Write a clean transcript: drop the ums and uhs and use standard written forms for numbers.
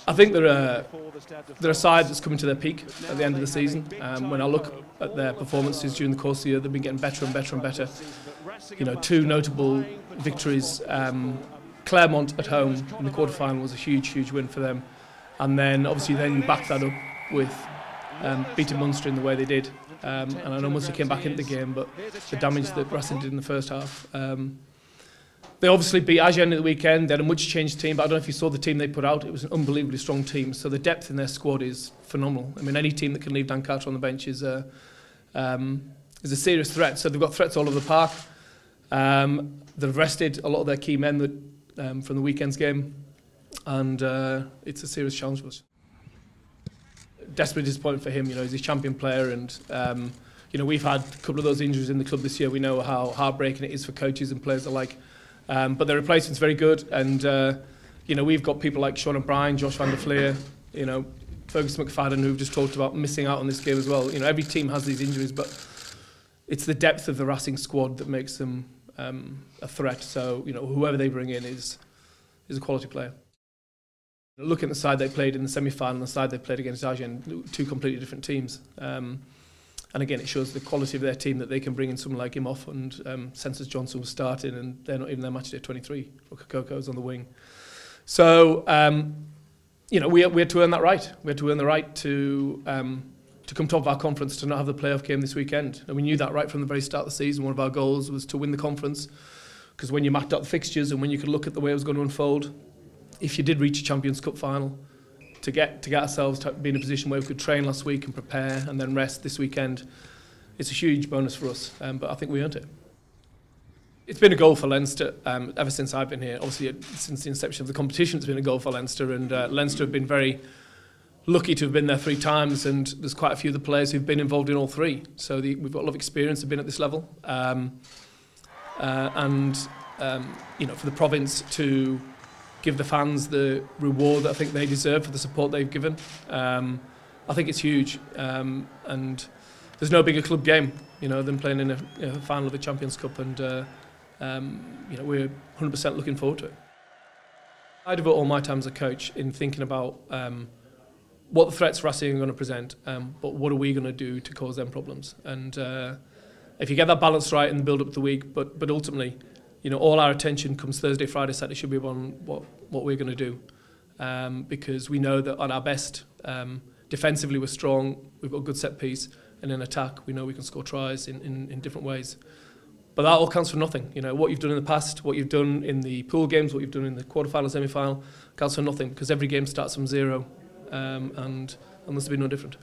I think they're a side that's coming to their peak at the end of the season. When I look at their performances during the course of the year, they've been getting better and better and better. You know, two notable victories. Claremont at home in the quarter-final was a huge win for them. And then obviously then you back that up with beating Munster in the way they did. And I know Munster came back into the game, but the damage that Racing did in the first half. They obviously beat Agen at the weekend. They had a much changed team, but I don't know if you saw the team they put out. It was an unbelievably strong team. So the depth in their squad is phenomenal. I mean, any team that can leave Lancaster on the bench is a serious threat. So they've got threats all over the park. They've rested a lot of their key men from the weekend's game, and it's a serious challenge for us. Desperately disappointing for him. You know, he's a champion player, and you know, we've had a couple of those injuries in the club this year. We know how heartbreaking it is for coaches and players alike. But their replacement's very good, and you know, we've got people like Sean O'Brien, Josh van der Fleer, you know, Fergus McFadden, who've just talked about missing out on this game as well. You know, every team has these injuries, but it's the depth of the Racing squad that makes them a threat. So, you know, whoever they bring in is a quality player. Look at the side they played in the semi-final and the side they played against Agen, two completely different teams. And again, it shows the quality of their team that they can bring in someone like him off. And Census Johnson was starting, and they're not even their match day 23. Koko's on the wing. So, you know, we had to earn that right. We had to earn the right to come top of our conference, to not have the playoff game this weekend. And we knew that right from the very start of the season. One of our goals was to win the conference, because when you mapped out the fixtures and when you could look at the way it was going to unfold, if you did reach a Champions Cup final, to get ourselves to be in a position where we could train last week and prepare and then rest this weekend, it's a huge bonus for us, but I think we earned it. It's been a goal for Leinster ever since I've been here. Obviously, since the inception of the competition, it's been a goal for Leinster, and Leinster have been very lucky to have been there 3 times, and there's quite a few of the players who've been involved in all 3. So we've got a lot of experience of being at this level, and you know, for the province to give the fans the reward that I think they deserve for the support they've given, I think it's huge. And there's no bigger club game, you know, than playing in a final of the Champions Cup, and you know, we're 100% looking forward to it. I devote all my time as a coach in thinking about what the threats Racing are going to present, but what are we going to do to cause them problems? And if you get that balance right in the build-up of the week, but ultimately, you know, all our attention comes Thursday, Friday, Saturday should be on what we're going to do, because we know that on our best, defensively we're strong, we've got a good set piece, and in attack we know we can score tries in different ways. But that all counts for nothing. You know, what you've done in the past, what you've done in the pool games, what you've done in the quarter-final, semi-final, counts for nothing, because every game starts from 0, and this will be no different.